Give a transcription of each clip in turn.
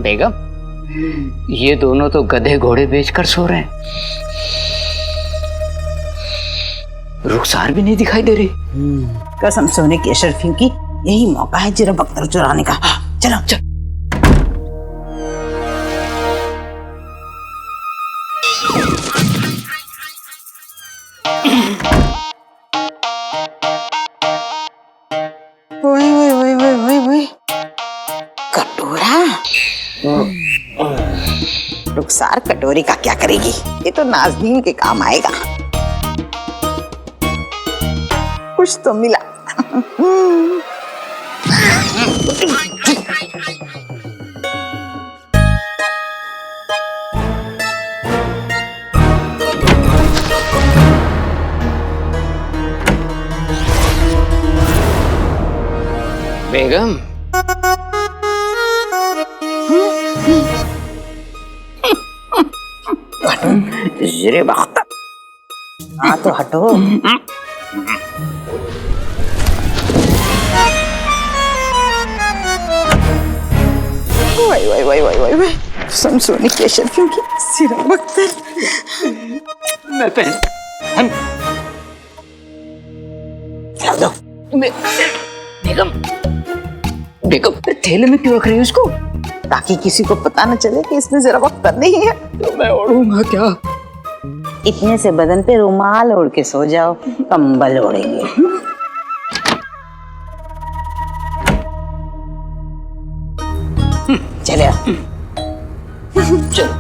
बेगम, ये दोनों तो गधे घोड़े बेचकर सो रहे हैं। रुखसार भी नहीं दिखाई दे रही। कसम सोने की अशरफियों की, यही मौका है जरा बख्तर चुराने का। चलो चल। ओए ओए ओए ओए ओए ओए, कटोरा। रुखसार कटोरी का क्या करेगी? ये तो नाज़नीन के काम आएगा। कुछ तो मिला। बेगम, जरे बख्तर। हाँ तो हटो। वाई वाई वाई वाई वाई वाई, कसम सोने की अशरफियों की, सिरा बख्तर। मैं पहन हम क्या दो? बेगम, बेगम थैले में क्यों रख रही है उसको? ताकि किसी को पता न चले कि इसमें जरा बख्तर नहीं है। तो मैं ओढ़ूंगा क्या? इतने से बदन पे रुमाल ओढ़ के सो जाओ, कंबल ओढ़ेंगे। चले चलो।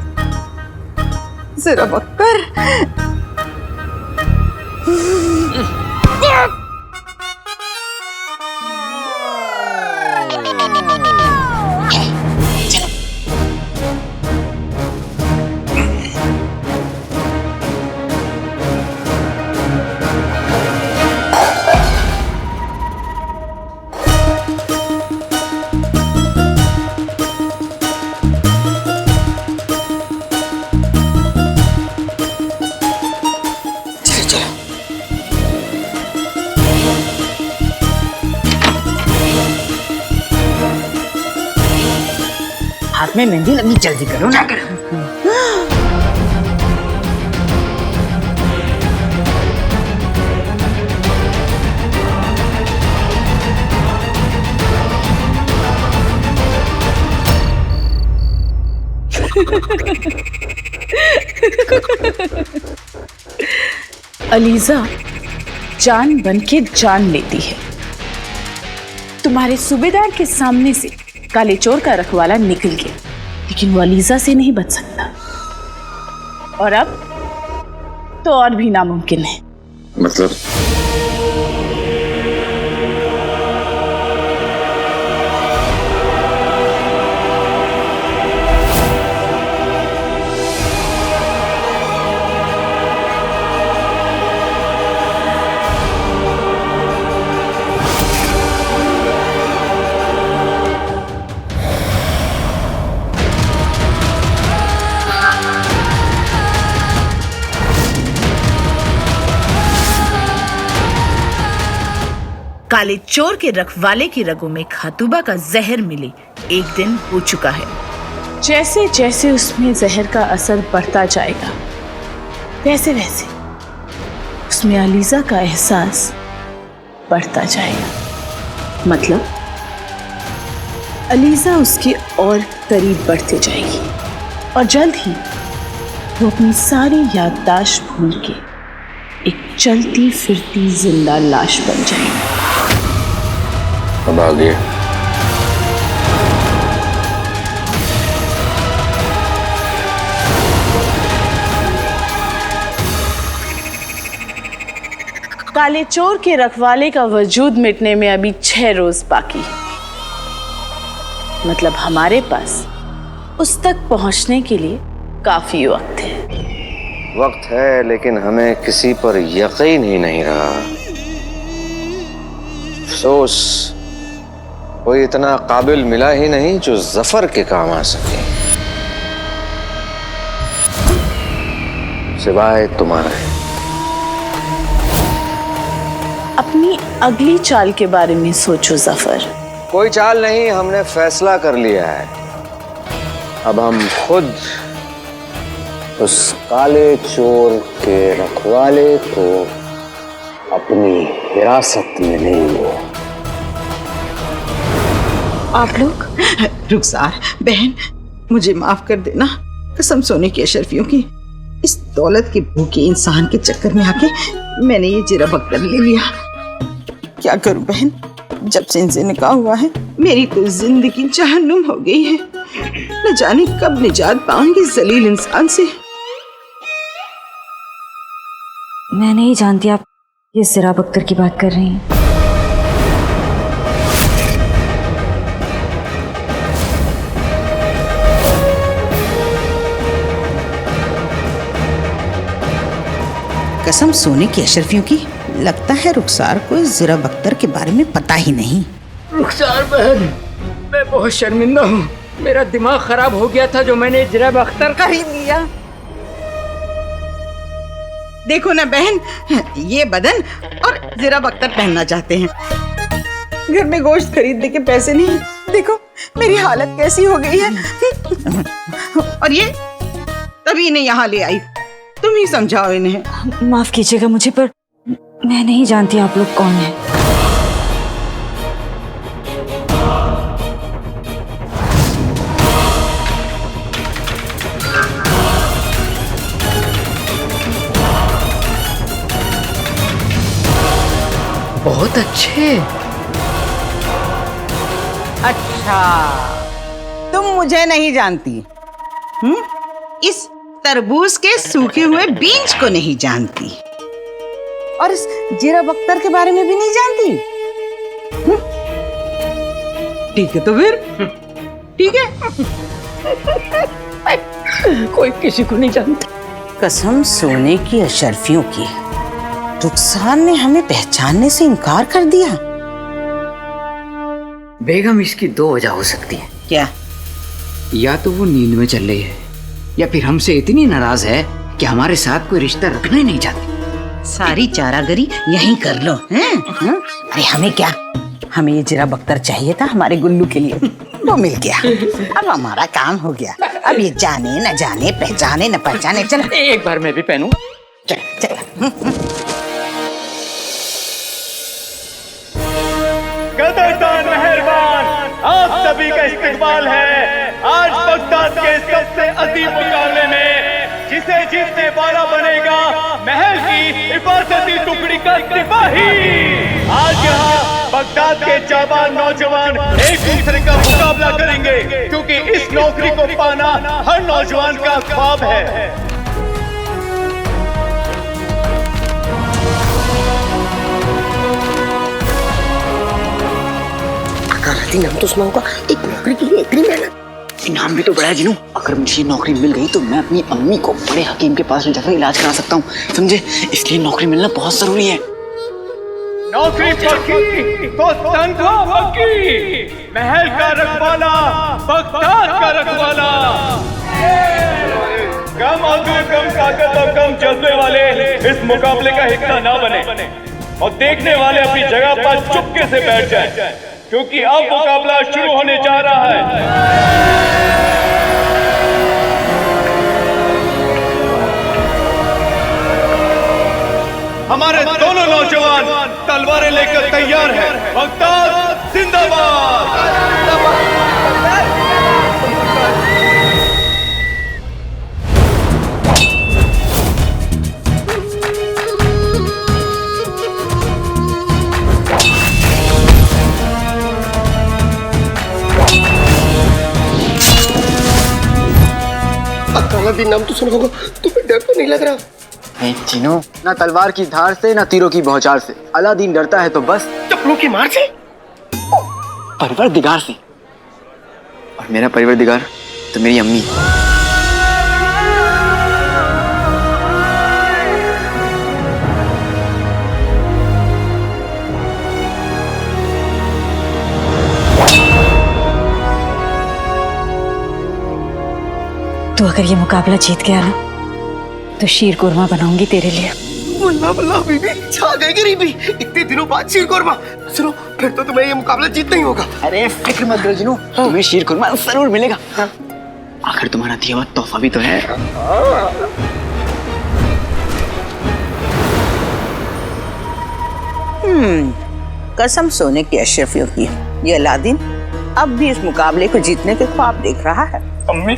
जरा बख्तर। हाथ में मेहंदी लगी, जल्दी करो ना। अलीजा जान बन के जान लेती है। तुम्हारे सूबेदार के सामने से काले चोर का रखवाला निकल गया, लेकिन वो अलीजा से नहीं बच सकता। और अब तो और भी नामुमकिन है। मतलब? काले चोर के रखवाले की रगों में खातूबा का जहर मिले 1 दिन हो चुका है। जैसे जैसे उसमें जहर का असर बढ़ता जाएगा, वैसे वैसे उसमें अलीजा का एहसास बढ़ता जाएगा। मतलब अलीजा उसके और करीब बढ़ते जाएगी और जल्द ही वो अपनी सारी याददाश्त भूल के एक चलती फिरती जिंदा लाश बन जाएगी। अब आ गया। काले चोर के रखवाले का वजूद मिटने में अभी 6 रोज बाकी है। मतलब हमारे पास उस तक पहुंचने के लिए काफी वक्त है। वक्त है, लेकिन हमें किसी पर यकीन ही नहीं रहा। अफसोस, कोई इतना काबिल मिला ही नहीं जो जफर के काम आ सके, सिवाय तुम्हारे। अपनी अगली चाल के बारे में सोचो जफर। कोई चाल नहीं, हमने फैसला कर लिया है। अब हम खुद उस काले चोर के रखवाले को अपनी हिरासत में लेंगे। आप लोग? रुखसार बहन, मुझे माफ कर देना। कसम सोने की अशरफियों की, इस दौलत के भूखे इंसान के चक्कर में आके मैंने ये जिरा बख्तर ले लिया। क्या करूं बहन, जब से इनसे निकाह हुआ है मेरी तो जिंदगी जहन्नुम हो गई है। न जाने कब निजात पाऊंगी इस जलील इंसान से। मैं नहीं जानती आप ये जिरा बख्तर की बात कर रही हैं। कसम सोने की अशरफियों की, लगता है रुखसार को इस जिरा बख्तर के बारे में पता ही नहीं। रुखसार बहन, मैं बहुत शर्मिंदा हूँ। मेरा दिमाग खराब हो गया था जो मैंने जिरा बख्तर खरीद लिया। देखो ना बहन, ये बदन और जिरा बख्तर पहनना चाहते हैं। घर में गोश्त खरीदने के पैसे नहीं। देखो मेरी हालत कैसी हो गई है। और ये तभी इन्हें यहाँ ले आई। तुम ही समझाओ इन्हें। माफ कीजिएगा मुझे, पर मैं नहीं जानती आप लोग कौन हैं। बहुत अच्छे। अच्छा, तुम मुझे नहीं जानती। इस तरबूज के सूखे हुए बीज को नहीं जानती और इस जिरा बख्तर के बारे में भी नहीं जानती। ठीक है तो फिर ठीक है। कोई किसी को नहीं जानता। कसम सोने की अशरफियों की, रुखसार ने हमें पहचानने से इनकार कर दिया। बेगम, इसकी दो वजह हो सकती है। क्या? या तो वो नींद में चल रही है, या फिर हमसे इतनी नाराज है कि हमारे साथ कोई रिश्ता रखना ही नहीं चाहती। सारी चारागरी यहीं कर लो हैं? अरे हमें क्या, हमें ये जिरा बख्तर चाहिए था हमारे गुल्लू के लिए, वो मिल गया। अब हमारा काम हो गया। अब ये जाने न जाने, पहचाने न पहचाने। चल एक बार मैं भी पहनूं। चल चल। कदरदान मेहरबान, आप सभी का इस्तकबाल है आज बगदाद के सबसे अजीम मुकाबले में। जिसे जीतने वाला बनेगा महल की हिफाजती टुकड़ी का सिपाही। आज यहाँ बगदाद के जाबान नौजवान एक दूसरे का मुकाबला करेंगे, क्योंकि इस नौकरी को पाना हर नौजवान का ख्वाब है। नाम तो सुना होगा, एक नौकरी के लिए इतनी मेहनत। इनाम भी तो बड़ा है जिनू। अगर मुझे ये नौकरी मिल गई तो मैं अपनी अम्मी को बड़े हकीम के पास ले जाकर इलाज करा सकता हूँ, समझे? इसलिए नौकरी मिलना बहुत जरूरी है। नौकरी पक्की तो तनख्वाह पक्की। महल का रखवाला, बगदाद का रखवाला। कम आदमी, कम ताकत और कम जज्बे वाले इस मुकाबले का हिस्सा ना बने और देखने वाले अपनी जगह पर चुपके से बैठ जाएं, क्योंकि अब मुकाबला शुरू होने जा रहा है। हमारे दोनों नौजवान तलवारें लेकर तैयार हैं। बगदाद जिंदाबाद। अलादीन नाम तो सुना होगा, तुम्हें डर तो नहीं लग रहा? नहीं चिनो, ना तलवार की धार से ना तीरों की बौछार से। अलादीन डरता है तो बस चप्पलों की मार से, परवरदिगार से। और मेरा परवरदिगार तो मेरी अम्मी। तो अगर ये मुकाबला जीत गया ना तो शीर कुरमा बनाऊंगी तेरे लिए। वल्लाह वल्लाह बीबी, छा गई गरीबी। इतने दिनों बाद शीर कुरमा। सुनो, फिर तो तुम्हें ये मुकाबला जीतना ही होगा। अरे फिक्र मत करो जिनू, तुम्हें शीर कुरमा जरूर मिलेगा। आखिर तुम्हारा दिया हुआ तोहफा भी तो है। कसम सोने की अशरफियों की, ये अलादीन अब भी इस मुकाबले को जीतने के ख्वाब देख रहा है। अम्मी,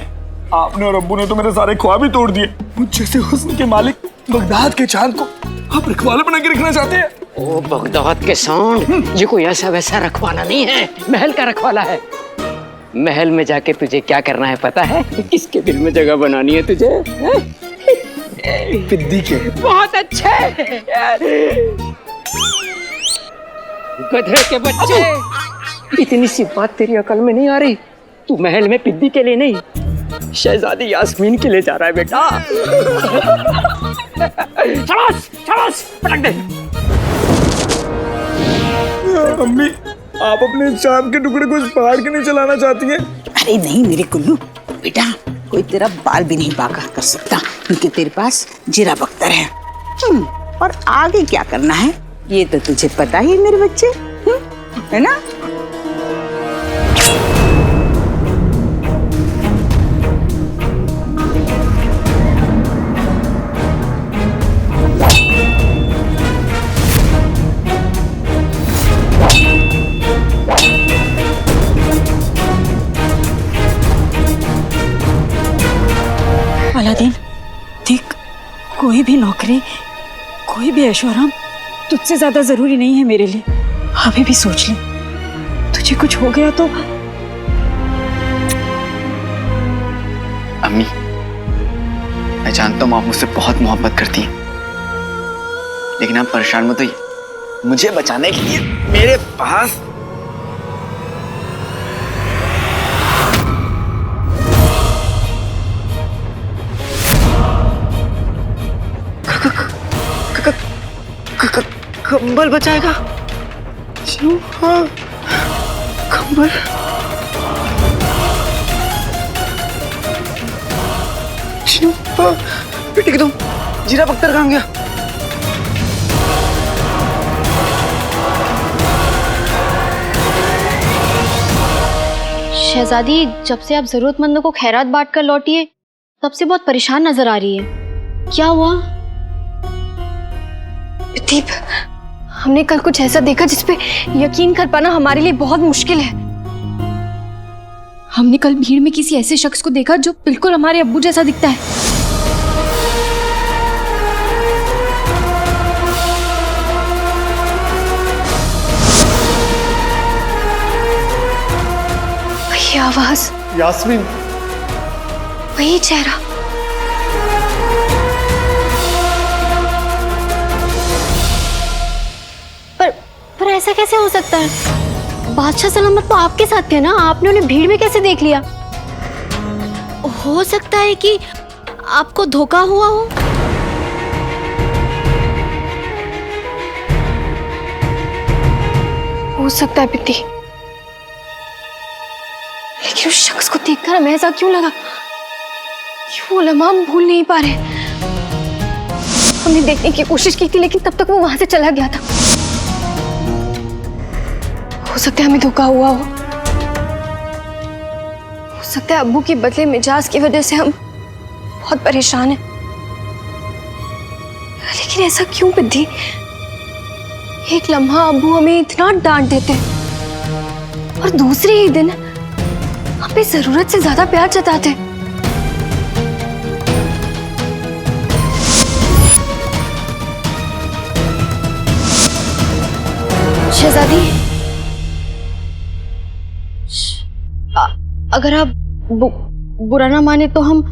आपने और अब्बू ने तो मेरे सारे ख्वाब ही तोड़ दिए। मुझ जैसे हुस्न के मालिक बगदाद के चांद को आप रखवाला बना के रखना चाहते हैं? ओ बगदाद के सांड, ये कोई ऐसा वैसा रखवाला नहीं है, महल का रखवाला है। महल में जाके तुझे क्या करना है पता है? किसके दिल में जगह बनानी है तुझे? पिद्दी के। बहुत अच्छे गधे के बच्चे, इतनी सी बात तेरी अकल में नहीं आ रही? तू महल में पिद्दी के लिए नहीं, शहजादी यास्मीन के लिए जा रहा है बेटा। शाबाश शाबाश, पटक दे। अम्मी, आप अपने चांद के टुकड़े को इस पहाड़ के नीचे लाना चाहती हैं? अरे नहीं मेरे कुल्लू, बेटा कोई तेरा बाल भी नहीं बांका कर सकता, क्योंकि तेरे पास जीरा बख्तर है। और आगे क्या करना है ये तो तुझे पता ही है मेरे बच्चे, है ना? अलादीन, देख, कोई भी नौकरी, कोई भी ऐशोआराम तुझसे ज्यादा जरूरी नहीं है मेरे लिए। अभी भी सोच ले, तुझे कुछ हो गया तो। अम्मी, मैं जानता हूँ आप मुझसे बहुत मोहब्बत करती हैं, लेकिन आप परेशान मत होइए, मुझे बचाने के लिए मेरे पास कंबल बचाएगा। हाँ, कंबल। बेटे की तुम जीरा बख्तर कहाँ गया? शहजादी, जब से आप जरूरतमंदों को खैरात बांट कर लौटी है, तब से बहुत परेशान नजर आ रही है। क्या हुआ? दीप, हमने कल कुछ ऐसा देखा जिसपे यकीन कर पाना हमारे लिए बहुत मुश्किल है। हमने कल भीड़ में किसी ऐसे शख्स को देखा जो बिल्कुल हमारे अब्बू जैसा दिखता है। वही आवाज, यास्मीन, वही चेहरा। पर ऐसा कैसे हो सकता है? बादशाह सलामत तो आपके साथ थे ना, आपने उन्हें भीड़ में कैसे देख लिया? हो सकता है कि आपको धोखा हुआ हो। हो सकता है पित्ती, लेकिन उस शख्स को देखकर हमें ऐसा क्यों लगा कि वो लम्हा हम भूल नहीं पा रहे। हमने देखने की कोशिश की थी, लेकिन तब तक वो वहां से चला गया था। हो सकता है हमें धोखा हुआ हो सकता है अब्बू की बदले मिजाज की वजह से हम बहुत परेशान हैं। लेकिन ऐसा क्यों पिद्दी? एक लम्हा अब्बू हमें इतना डांट देते हैं और दूसरे ही दिन हम पे जरूरत से ज्यादा प्यार जताते हैं। शहजादी, अगर आप बुरा ना माने तो हम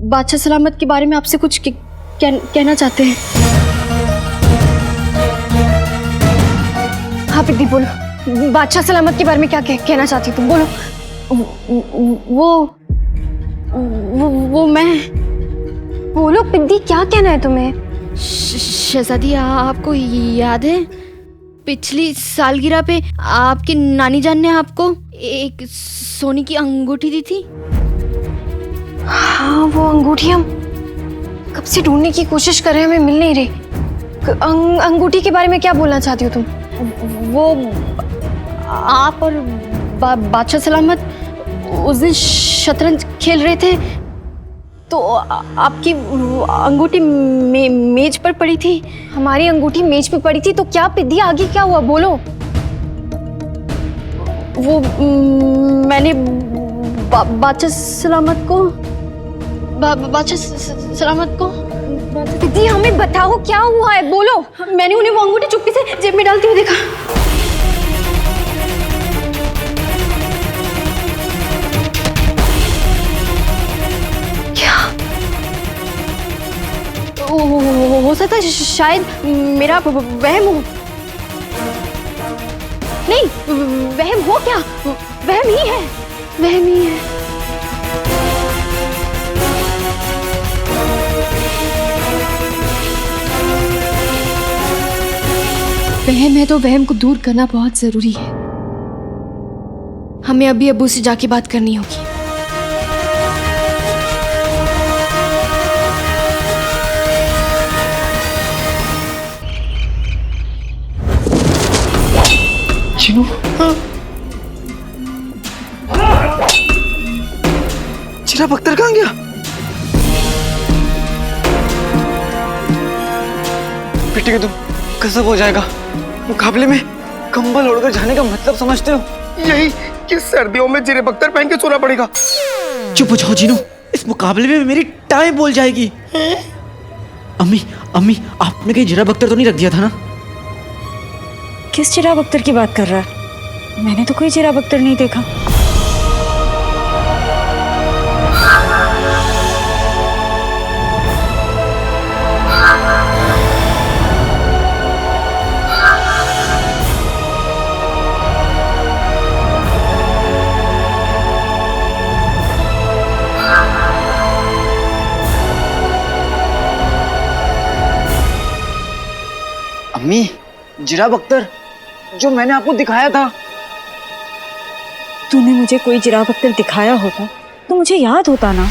बादशाह सलामत के बारे में आपसे कुछ कहना चाहते हैं। हाँ पिद्दी, बोलो। बादशाह सलामत के बारे में क्या कहना चाहती तुम? बोलो। वो मैं। बोलो पिद्दी, क्या कहना है तुम्हें? शहजादी, आपको याद है पिछली सालगिरह पे आपकी नानी जान ने आपको एक सोने की अंगूठी दी थी? हाँ, वो अंगूठी हम कब से ढूंढने की कोशिश कर रहे हैं, हमें मिल नहीं रही। अंगूठी के बारे में क्या बोलना चाहती हो तुम? वो आप और बादशाह सलामत उस दिन शतरंज खेल रहे थे तो आपकी अंगूठी मेज पर पड़ी थी। हमारी अंगूठी मेज पर पड़ी थी तो क्या पिद्दी, आगे क्या हुआ बोलो? वो मैंने बादशाह सलामत को पिद्दी हमें बताओ क्या हुआ है, बोलो। मैंने उन्हें वो अंगूठी चुपके से जेब में डालती हुई देखा। हो सकता है शायद मेरा वहम हो। नहीं, वहम हो क्या? वहम ही है, वहम ही है। वहम है तो वहम को दूर करना बहुत जरूरी है। हमें अभी अब्बू से जाके बात करनी होगी। चिनू, चिराग अख्तर कहाँ गया? बेटे के तुम गजब हो जाएगा। मुकाबले में कंबल ओढ़कर जाने का मतलब समझते हो? यही कि सर्दियों में जिरेब अख्तर पहन के सोना पड़ेगा। चुप हो जाओ जीनू, इस मुकाबले में मेरी टाई बोल जाएगी। अम्मी आपने कहीं जिरेब अख्तर तो नहीं रख दिया था ना? किस चिराग अख्तर की बात कर रहा है? मैंने तो कोई चिराग अख्तर नहीं देखा। अम्मी, जिराब अख्तर जो मैंने आपको दिखाया था। तूने मुझे कोई जिराब अख्तर दिखाया होता तो मुझे याद होता ना।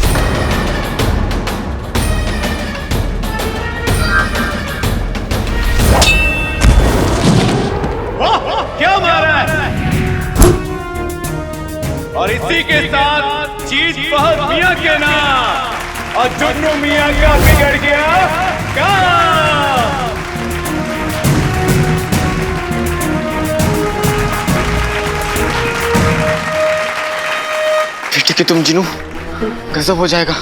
क्या मारा है? और इसी के साथ जीत फहद मियां के नाम और जुन्नू मियां का बिगड़ गया काम। ठीक है तुम जिनू, गजब हो जाएगा।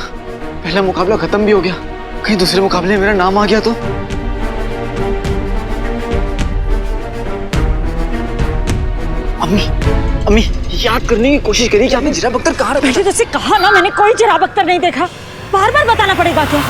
पहला मुकाबला खत्म भी हो गया, कहीं दूसरे मुकाबले में मेरा नाम आ गया तो? अम्मी याद करने की कोशिश करिए कि आपने जिराब अख्तर कहाँ रखा? मैंने तुझसे कहा ना, मैंने कोई जिराब अख्तर नहीं देखा। बार बार बताना पड़ेगा क्या?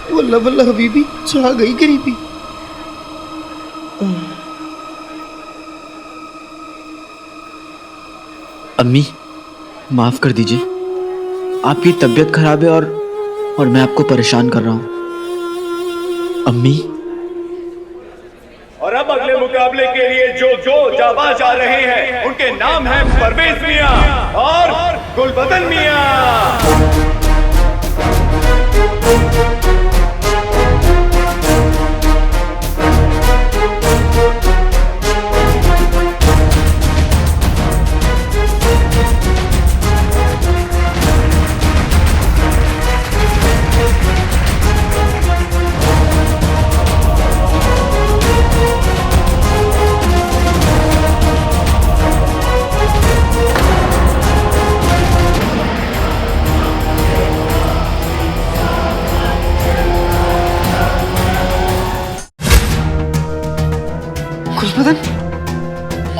वल्ला वल्ला हबीबी, छा गई गरीबी। अम्मी माफ कर दीजिए, आपकी तबीयत खराब है और मैं आपको परेशान कर रहा हूँ। अम्मी। और अब अगले मुकाबले के लिए जो जाबाज आ रहे हैं उनके नाम हैं परवेज मियां और गुलबदन मियां।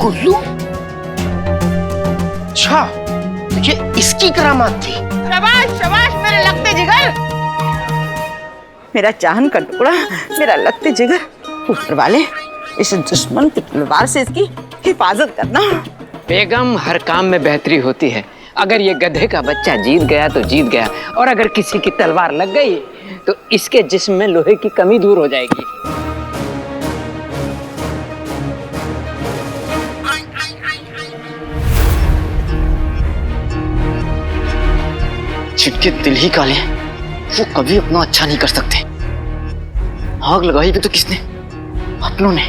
कुल्लू, अच्छा तो ये इसकी करामात थी। शाबाश शाबाश मेरे लगते जिगर, मेरा चाहन का टुकड़ा, मेरा लगते जिगर। ऊपर वाले इस दुश्मन की तलवार से इसकी हिफाजत करना। बेगम, हर काम में बेहतरी होती है। अगर ये गधे का बच्चा जीत गया तो जीत गया, और अगर किसी की तलवार लग गई तो इसके जिस्म में लोहे की कमी दूर हो जाएगी। जिनके दिल ही काले हैं वो कभी अपना अच्छा नहीं कर सकते। आग लगाई भी तो किसने? अपनों ने।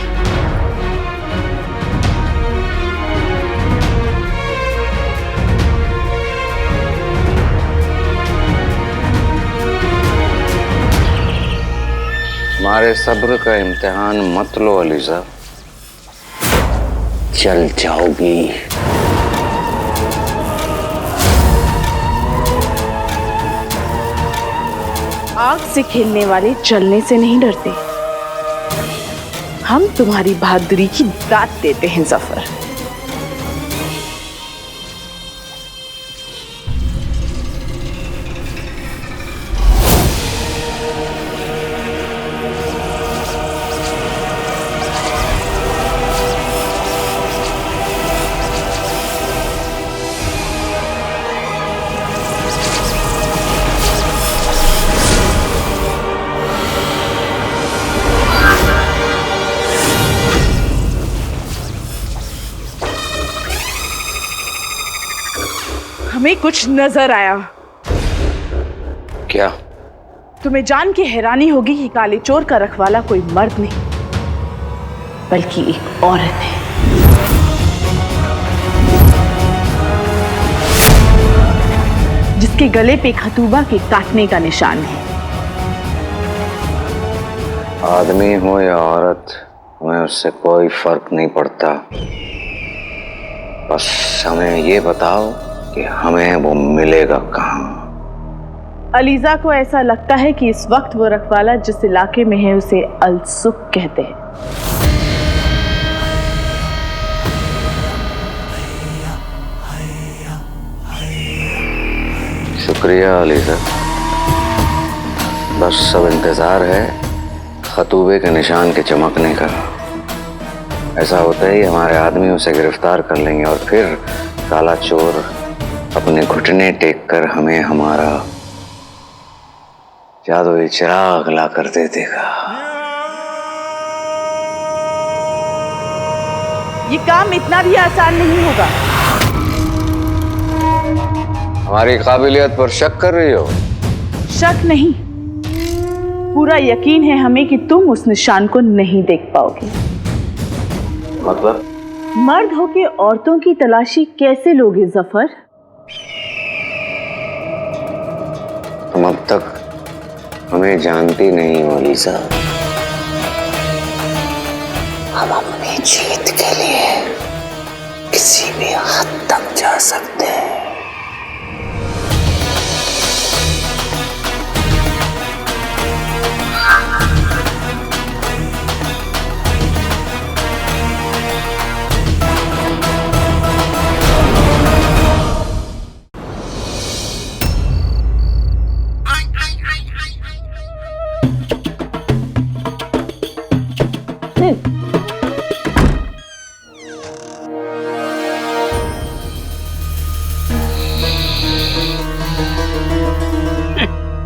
हमारे सब्र का इम्तिहान मत लो अलीजा, चल जाओगी। आग से खेलने वाले जलने से नहीं डरते। हम तुम्हारी बहादुरी की दाद देते हैं जफर। हमें कुछ नजर आया। क्या? तुम्हें जान के हैरानी होगी कि काले चोर का रखवाला कोई मर्द नहीं बल्कि एक औरत है। जिसके गले पे खतूबा के काटने का निशान है। आदमी हो या औरत, हमें उससे कोई फर्क नहीं पड़ता। बस हमें ये बताओ कि हमें वो मिलेगा कहाँ। अलीजा को ऐसा लगता है कि इस वक्त वो रखवाला जिस इलाके में है उसे अलसुक कहते हैं। शुक्रिया अलीजा, बस सब इंतजार है खतूबे के निशान के चमकने का। ऐसा होता ही हमारे आदमी उसे गिरफ्तार कर लेंगे और फिर काला चोर अपने घुटने टेक कर हमें हमारा जादुई चिराग ला कर दे देगा। ये काम इतना भी आसान नहीं होगा। हमारी काबिलियत पर शक कर रही हो? शक नहीं, पूरा यकीन है हमें कि तुम उस निशान को नहीं देख पाओगे। मतलब? मर्द होके औरतों की तलाशी कैसे लोगे जफर? तुम अब तक हमें जानती नहीं हो अलीजा। हम अपनी जीत के लिए किसी भी हद तक जा सकते हैं।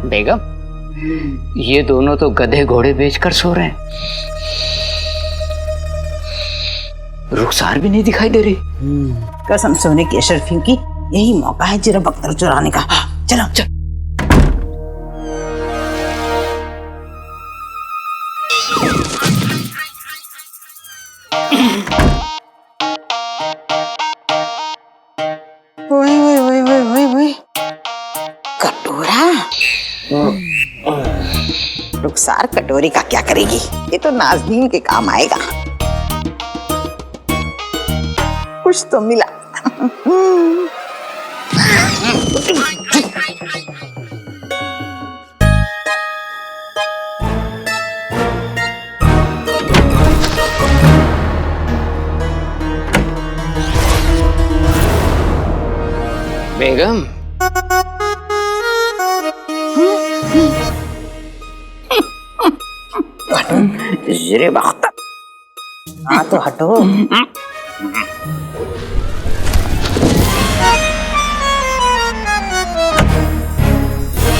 बेगम, ये दोनों तो गधे घोड़े बेचकर सो रहे हैं। रुखसार भी नहीं दिखाई दे रही। कसम सोने की अशरफियों की, यही मौका है जरा बख्तर चुराने का। चलो चल। ओए ओए ओए ओए ओए ओए, कटोरा। रुखसार कटोरी का क्या करेगी? ये तो नाज़नीन के काम आएगा। कुछ तो मिला। बेगम, जरे बख्तर। हाँ तो हटो।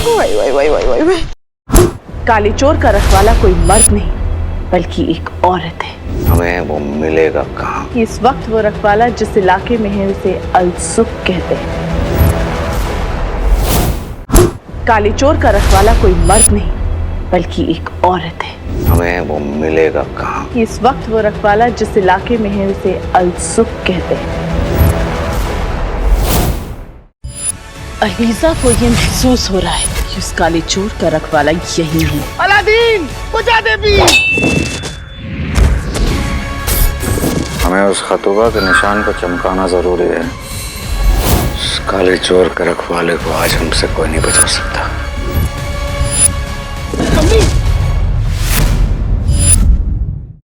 वाई वाई वाई वाई वाई वाई। काले चोर का रखवाला कोई मर्द नहीं बल्कि एक औरत है। हमें वो मिलेगा कहाँ? इस वक्त वो रखवाला जिस इलाके में है उसे अलसुक कहते हैं। काले चोर का रखवाला कोई मर्द नहीं बल्कि एक औरत है। हमें वो मिलेगा कहाँ? इस वक्त वो रखवाला जिस इलाके में है उसे अलसुक कहते हैं। अलीजा को ये महसूस हो रहा है कि उस काले चोर का रखवाला यही है। अलादीन बचा दे भी। हमें उस खतूबा के निशान को चमकाना जरूरी है। उस काले चोर के रखवाले को आज हमसे कोई नहीं बचा सकता। अम्मी